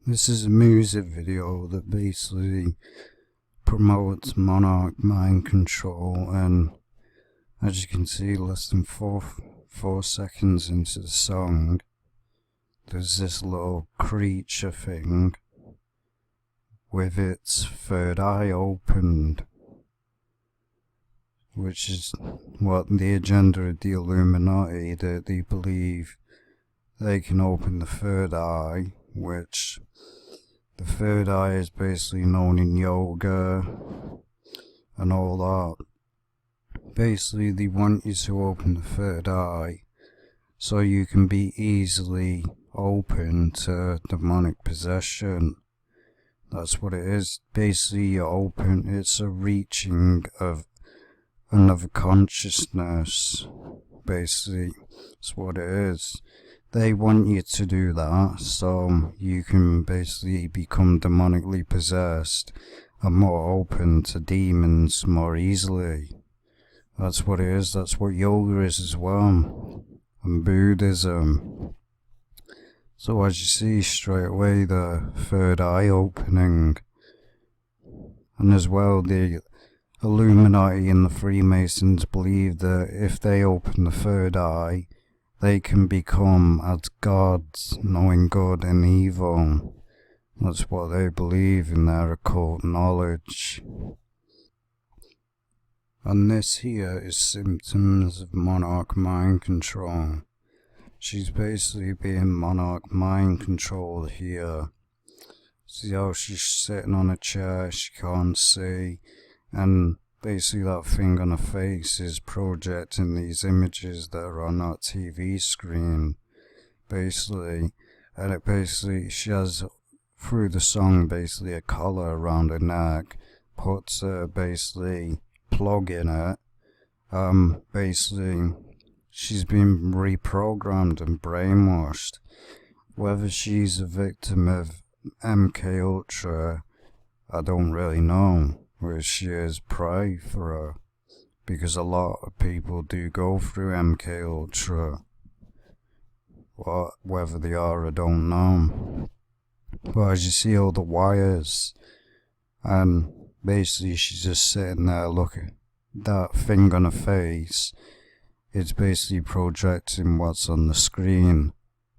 This is a music video that basically promotes Monarch mind control, and as you can see, less than four seconds into the song, there's this little creature thing with its third eye opened, which is what the agenda of the Illuminati, that they believe they can open the third eye, which the third eye is basically known in yoga and all that. Basically, they want you to open the third eye so you can be easily open to demonic possession. That's what it is. Basically, you're open. It's a reaching of another consciousness. Basically, that's what it is. They want you to do that so you can basically become demonically possessed and more open to demons more easily. That's what it is. That's what yoga is as well, and Buddhism. So as you see straight away, the third eye opening, and as well the Illuminati and the Freemasons believe that if they open the third eye, they can become as gods, knowing good and evil. That's what they believe in their occult knowledge. And this here is symptoms of Monarch mind control. She's basically being Monarch mind controlled here. See how she's sitting on a chair, she can't see, and basically that thing on her face is projecting these images that are on that TV screen, basically. And it basically, she has, through the song, basically a collar around her neck, puts a basically plug in it. Basically, she's been reprogrammed and brainwashed. Whether she's a victim of MK Ultra, I don't really know. Where she is, pray for her, because a lot of people do go through MK Ultra. Whether they are, I don't know. But as you see all the wires, and basically she's just sitting there looking, that thing on her face, it's basically projecting what's on the screen.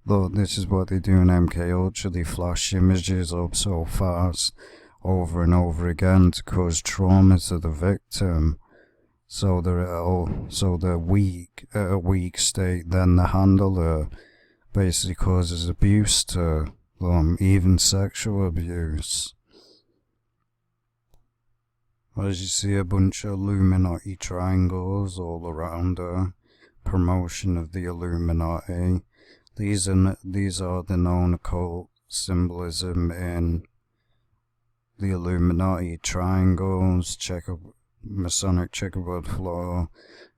Though this is what they do in MK Ultra, they flash images up so fast over and over again to cause trauma to the victim, so they're weak, at a weak state. Then the handler basically causes abuse to them, even sexual abuse. As you see, a bunch of Illuminati triangles all around her, promotion of the Illuminati. These are the known occult symbolism in the Illuminati triangles: Masonic checkerboard floor,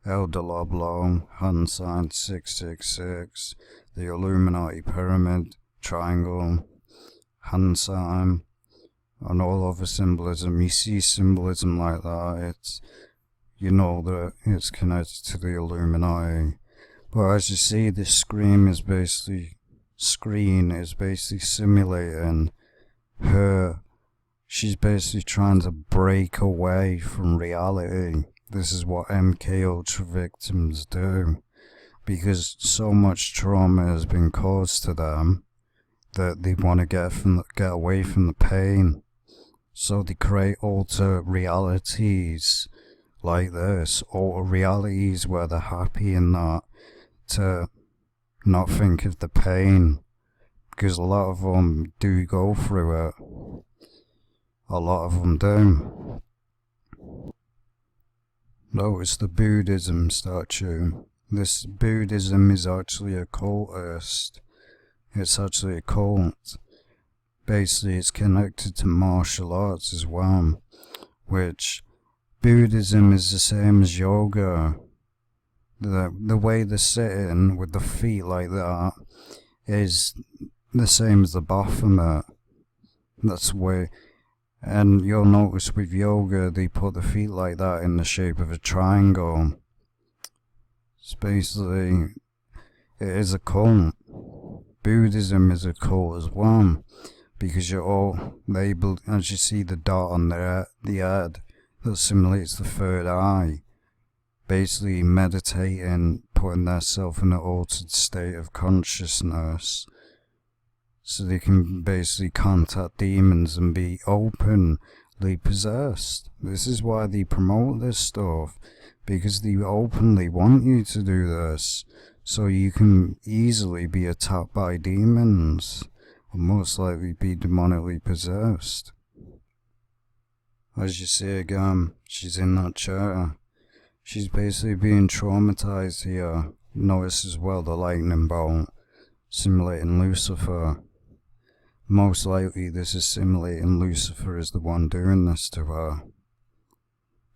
Elder Loblaw, hand sign 666, the Illuminati pyramid triangle, hand sign, and all other symbolism. You see symbolism like that, you know that it's connected to the Illuminati. But as you see, this screen is basically simulating her. She's basically trying to break away from reality. This is what MK Ultra victims do, because so much trauma has been caused to them that they want to get away from the pain. So they create alter realities like this, alter realities where they're happy in that, to not think of the pain, because a lot of them do go through it. A lot of them do. Notice the Buddhism statue. This Buddhism is actually a cultist. It's actually a cult. Basically, it's connected to martial arts as well, which Buddhism is the same as yoga. The way they're sitting with the feet like that is the same as the Baphomet. That's the way. And you'll notice with yoga, they put the feet like that in the shape of a triangle. It's basically, it is a cult. Buddhism is a cult as well. because you're all labeled, as you see the dot on the head that simulates the third eye, basically meditating, putting themselves in an altered state of consciousness so they can basically contact demons and be openly possessed. This is why they promote this stuff, because they openly want you to do this so you can easily be attacked by demons and most likely be demonically possessed. As you see again, she's in that chair. She's basically being traumatized here. Notice as well the lightning bolt simulating Lucifer. Most likely this is simulating Lucifer as the one doing this to her,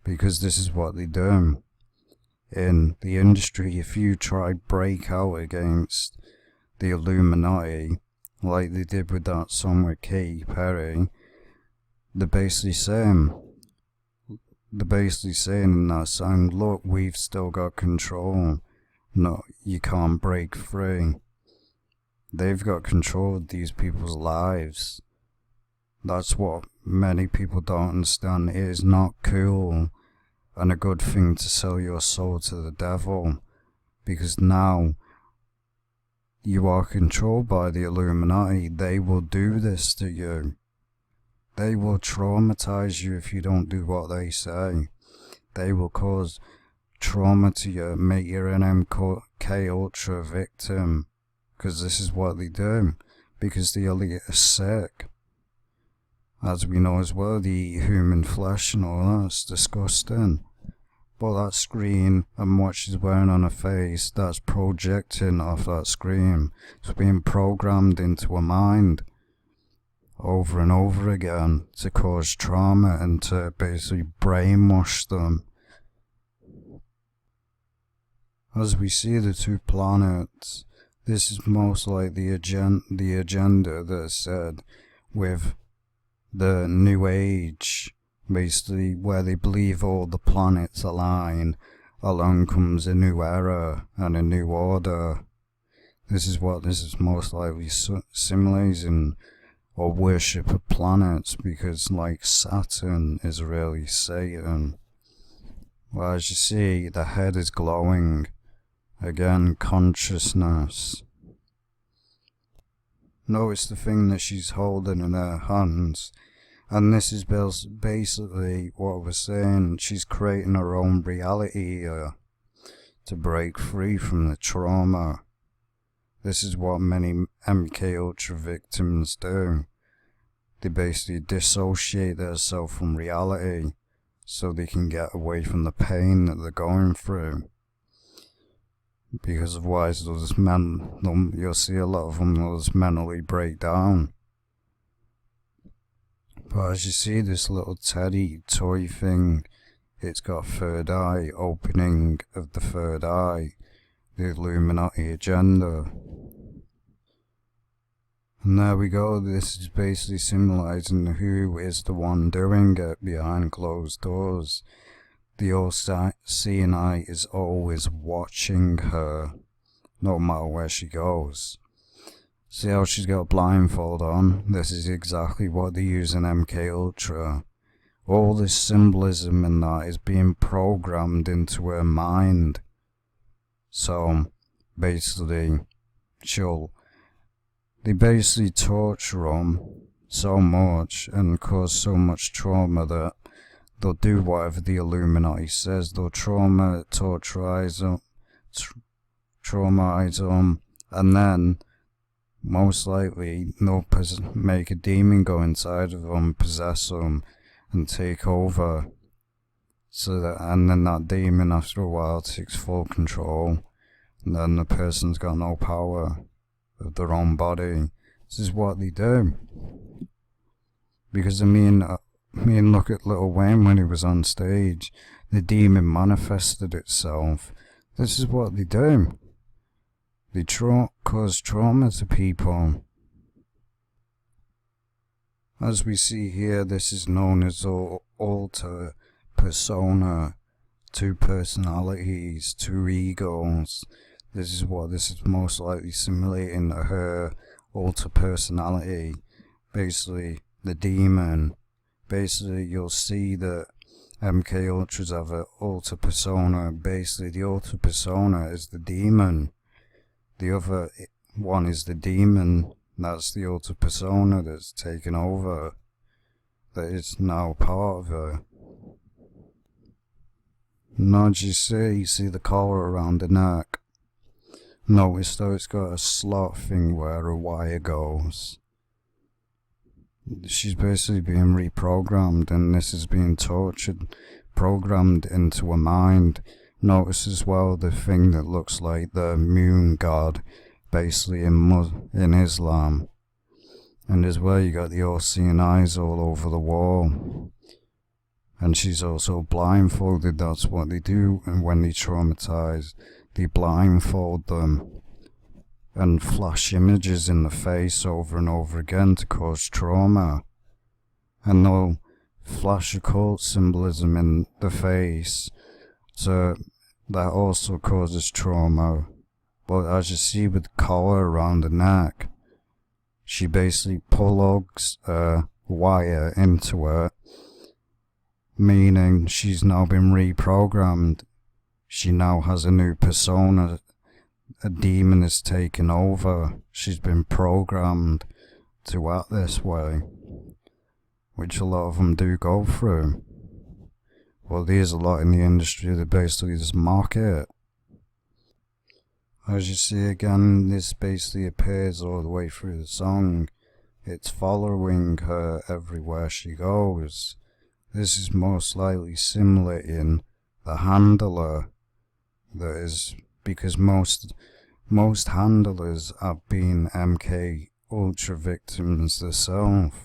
because this is what they do. In the industry, if you try break out against the Illuminati, like they did with that song with Katy Perry, they're basically saying in that song, look, we've still got control. No, you can't break free. They've got control of these people's lives. That's what many people don't understand. It is not cool and a good thing to sell your soul to the devil, because now you are controlled by the Illuminati. They will do this to you. They will traumatize you if you don't do what they say. They will cause trauma to you, make you an MK Ultra victim, because this is what they do, because the elite are sick. As we know as well, they eat human flesh and all that's disgusting. But that screen and what she's wearing on her face, that's projecting off that screen. It's being programmed into her mind over and over again to cause trauma and to basically brainwash them. As we see the two planets, this is most like the agenda that's said with the New Age, basically where they believe all the planets align, along comes a new era and a new order. This is what this is most likely simulating, or worship of planets, because like Saturn is really Satan. Well, as you see, the head is glowing. Again, consciousness. Notice the thing that she's holding in her hands. And this is basically what we're saying. She's creating her own reality here to break free from the trauma. This is what many MK Ultra victims do. They basically dissociate themselves from reality so they can get away from the pain that they're going through. Because otherwise you'll see a lot of them will just mentally break down. But as you see this little teddy toy thing, it's got third eye, opening of the third eye, the Illuminati agenda. And there we go, this is basically symbolizing who is the one doing it behind closed doors. The all-seeing eye is always watching her, no matter where she goes. See how she's got a blindfold on? This is exactly what they use in MK Ultra. All this symbolism in that is being programmed into her mind. So, basically, they basically torture them so much and cause so much trauma that they'll do whatever the Illuminati says. They'll torturize them, and then most likely they'll make a demon go inside of them, possess them, and take over. And then that demon after a while takes full control, and then the person's got no power of their own body. This is what they do. Because look at Lil Wayne when he was on stage. The demon manifested itself. This is what they do. They cause trauma to people. As we see here, this is known as alter persona. Two personalities, two egos. This is what this is most likely simulating her alter personality. basically the demon. Basically, you'll see that MK Ultras have an alter persona. Basically, the alter persona is the demon. The other one is the demon. That's the alter persona that's taken over. That is now part of her. Now, as you see the collar around the neck. Notice though it's got a slot thing where a wire goes. She's basically being reprogrammed, and this is being tortured, programmed into her mind. Notice as well the thing that looks like the moon god, basically in Islam. And as well you got the all-seeing eyes all over the wall. And she's also blindfolded. That's what they do, and when they traumatize, they blindfold them and flash images in the face over and over again to cause trauma. And they'll flash occult symbolism in the face, so that also causes trauma. But as you see with the collar around the neck, she basically plugs a wire into it, meaning she's now been reprogrammed. She now has a new persona. A demon is taken over. She's been programmed to act this way, which a lot of them do go through. Well, there's a lot in the industry that basically just mock it. As you see again, this basically appears all the way through the song. It's following her everywhere she goes. This is most likely similar in the handler. That is because most handlers have been MK Ultra victims themselves.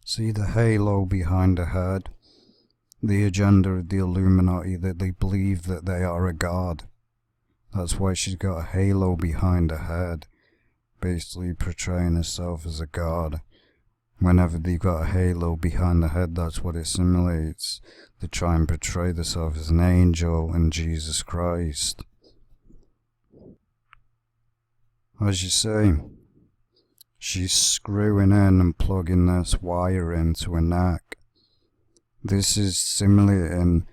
See the halo behind her head? The agenda of the Illuminati, that they believe that they are a god. That's why she's got a halo behind her head, basically portraying herself as a god. Whenever they've got a halo behind the head, that's what it simulates. They try and portray themselves as an angel and Jesus Christ. As you say, she's screwing in and plugging this wire into her neck. This is simulating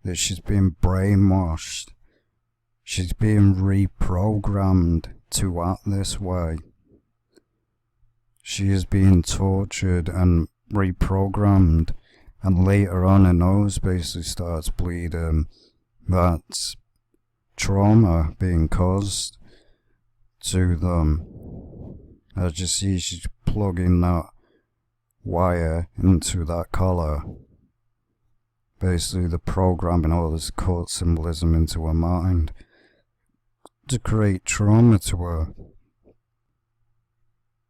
that she's being brainwashed. She's being reprogrammed to act this way. She is being tortured and reprogrammed, and later on her nose basically starts bleeding. That's trauma being caused to them. As you see, she's plugging that wire into that collar. Basically, the programming all this occult symbolism into her mind to create trauma to her.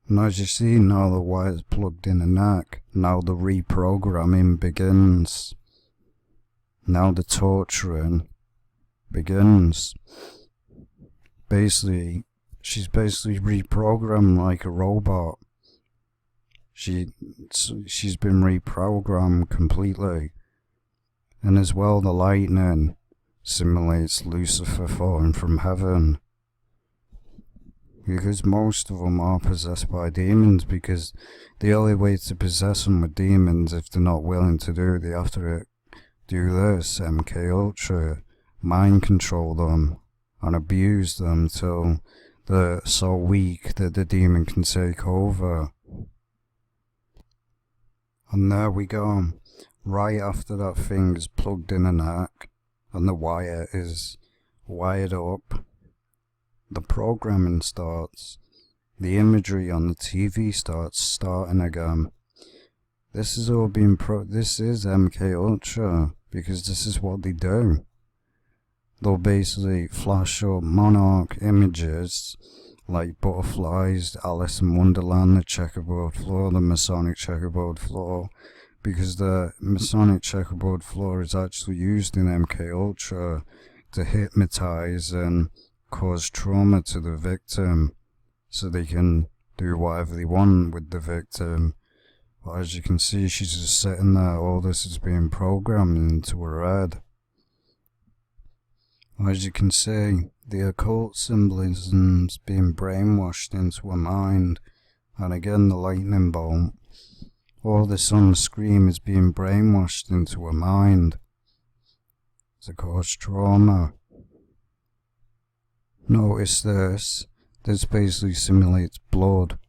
And as you see, now the wire's plugged in her neck. Now the reprogramming begins. Now the torturing begins. Basically, she's basically reprogrammed like a robot. She's been reprogrammed completely. And as well, the lightning simulates Lucifer falling from heaven. Because most of them are possessed by demons, because the only way to possess them with demons, if they're not willing to do it, they have to do this, MK Ultra, mind control them and abuse them till they're so weak that the demon can take over. And there we go. Right after that thing is plugged in her neck and the wire is wired up, the programming starts. The imagery on the TV starting again. This is all being this is MK Ultra, because this is what they do. They'll basically flash up Monarch images like butterflies, Alice in Wonderland, the checkerboard floor, the Masonic checkerboard floor, because the Masonic checkerboard floor is actually used in MK Ultra to hypnotize and cause trauma to the victim, so they can do whatever they want with the victim. But as you can see, she's just sitting there. All this is being programmed into her head. As you can see, the occult symbolism's being brainwashed into her mind, and again the lightning bolt. All this on the screen is being brainwashed into her mind to cause trauma. Notice this. This basically simulates blood,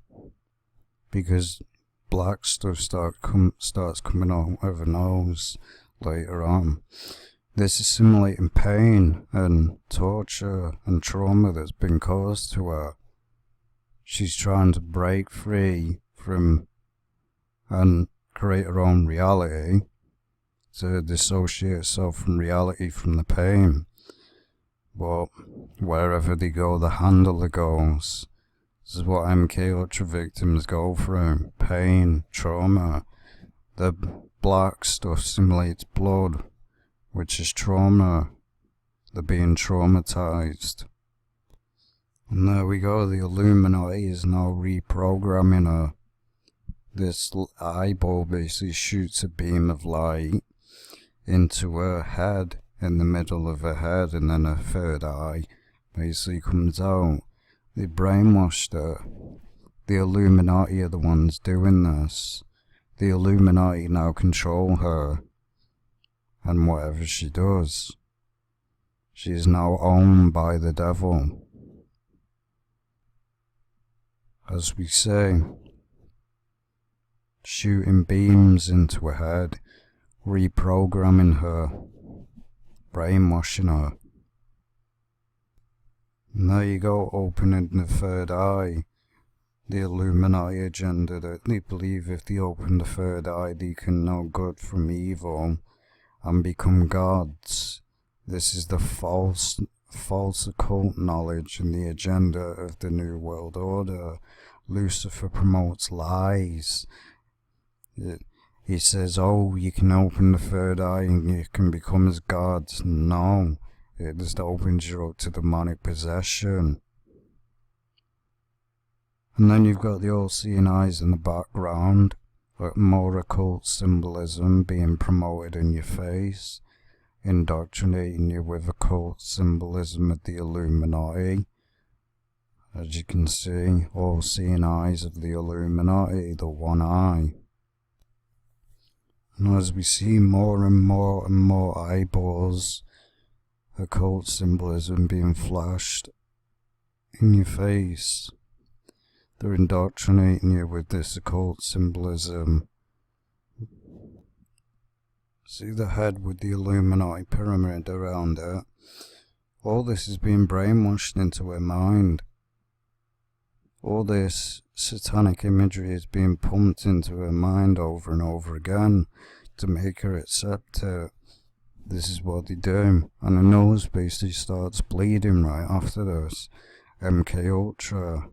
because black stuff starts coming out of her nose later on. This is simulating pain and torture and trauma that's been caused to her. She's trying to break free from and create her own reality, to dissociate herself from reality from the pain. But wherever they go, the handler goes. This is what MK Ultra victims go through. Pain, trauma. The black stuff simulates blood, which is trauma. They're being traumatized. And there we go, the Illuminati is now reprogramming her. This eyeball basically shoots a beam of light into her head, in the middle of her head, and then her third eye basically comes out. They brainwashed her. The Illuminati are the ones doing this. The Illuminati now control her, and whatever she does, she is now owned by the devil. As we say, shooting beams into her head, reprogramming her, brainwashing her. And there you go, opening the third eye. The Illuminati agenda that they believe if they open the third eye they can know good from evil and become gods. This is the false occult knowledge and the agenda of the New World Order. Lucifer promotes lies. He says, oh, you can open the third eye and you can become as gods. No, it just opens you up to demonic possession. And then you've got the all-seeing eyes in the background, but more occult symbolism being promoted in your face, indoctrinating you with occult symbolism of the Illuminati. As you can see, all-seeing eyes of the Illuminati, the one eye. And as we see more and more eyeballs, occult symbolism being flashed in your face, they're indoctrinating you with this occult symbolism. See the head with the Illuminati pyramid around it? All this is being brainwashed into her mind. All this satanic imagery is being pumped into her mind over and over again to make her accept it. This is what they do. And her nose basically starts bleeding right after this. MK Ultra.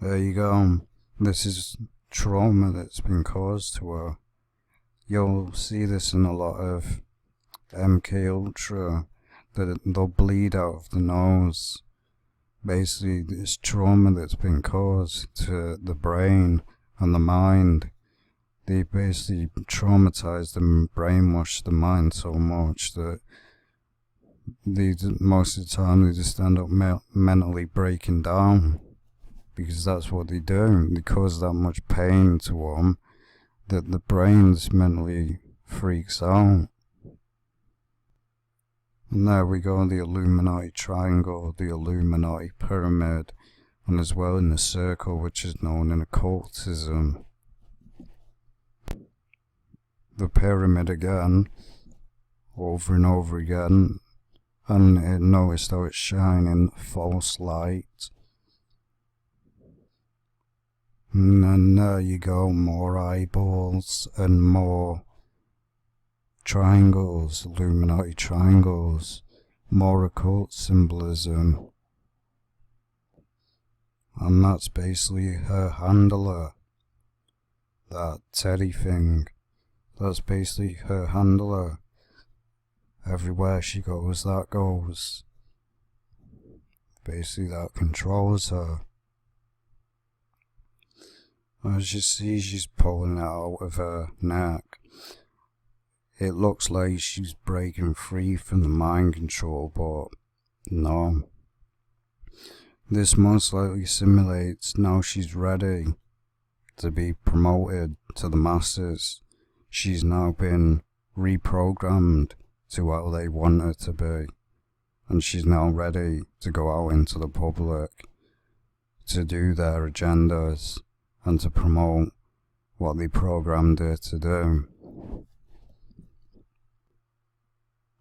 There you go. This is trauma that's been caused to her. You'll see this in a lot of MK Ultra, that they'll bleed out of the nose. Basically, this trauma that's been caused to the brain and the mind. They basically traumatize and brainwash the mind so much that most of the time they just end up mentally breaking down. Because that's what they do. They cause that much pain to them that the brain just mentally freaks out. And there we go, the Illuminati triangle, the Illuminati pyramid, and as well in the circle, which is known in occultism. The pyramid again, over and over again, and notice how it's shining false light. And then there you go, more eyeballs and more triangles, Illuminati triangles, more occult symbolism. And that's basically her handler, that teddy thing. That's basically her handler. Everywhere she goes, that goes. Basically, that controls her. As you see, she's pulling it out of her neck. It looks like she's breaking free from the mind control, but no. This most likely simulates now she's ready to be promoted to the masses. She's now been reprogrammed to how they want her to be, and she's now ready to go out into the public to do their agendas and to promote what they programmed her to do.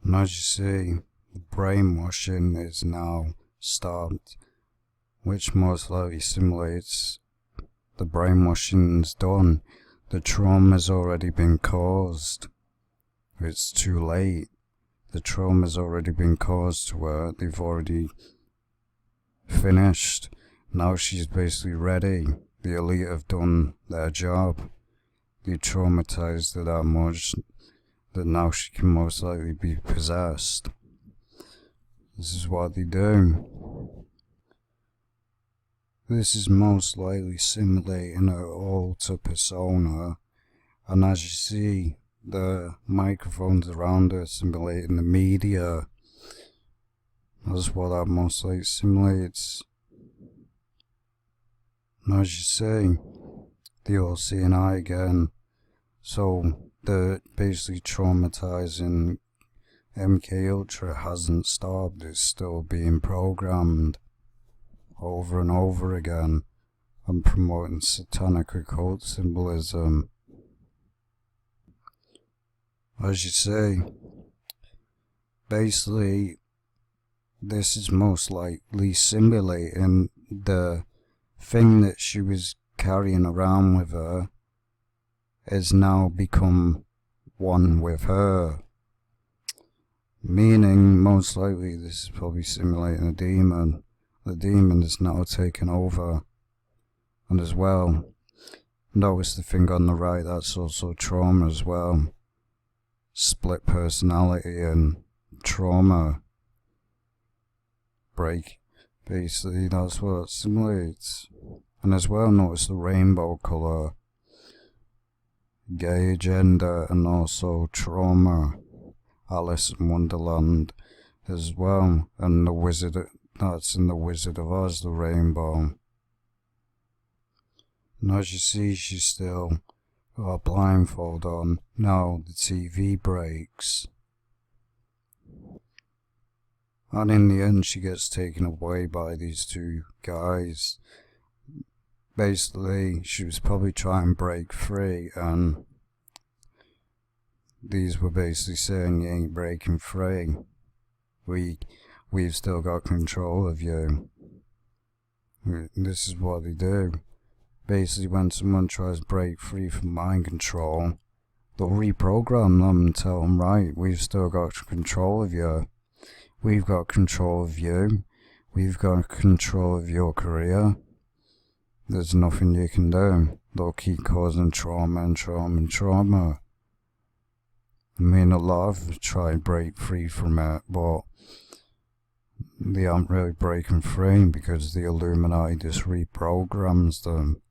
And as you see, the brainwashing is now stopped, which most likely simulates the brainwashing's done. The trauma's already been caused. It's too late. The trauma's already been caused to her. They've already finished. Now she's basically ready. The elite have done their job. They traumatized her that much that now she can most likely be possessed. This is what they do. This is most likely simulating her alter persona, and as you see, the microphones around her simulating the media. That's what that most likely simulates. And as you see, the all seeing eye again. So the basically traumatizing MK Ultra hasn't stopped. It's still being programmed over and over again and promoting satanic occult symbolism. As you say, basically this is most likely simulating the thing that she was carrying around with her has now become one with her. Meaning, most likely this is probably simulating a demon. The demon is now taken over. And as well, notice the thing on the right, that's also trauma as well. Split personality and trauma break. Basically, that's what it simulates. And as well, notice the rainbow colour. Gay agenda and also trauma. Alice in Wonderland as well. And the Wizard, that's in the Wizard of Oz, the rainbow. And as you see, she's still got a blindfold on. Now the TV breaks. And in the end, she gets taken away by these two guys. Basically, she was probably trying to break free, and these were basically saying, you ain't breaking free. We've still got control of you. This is what they do. Basically, when someone tries to break free from mind control, they'll reprogram them and tell them, right, we've still got control of you. We've got control of you. We've got control of your career. There's nothing you can do. They'll keep causing trauma and trauma and trauma. I mean, a lot of them try to break free from it, but they aren't really breaking free because the Illuminati just reprograms them.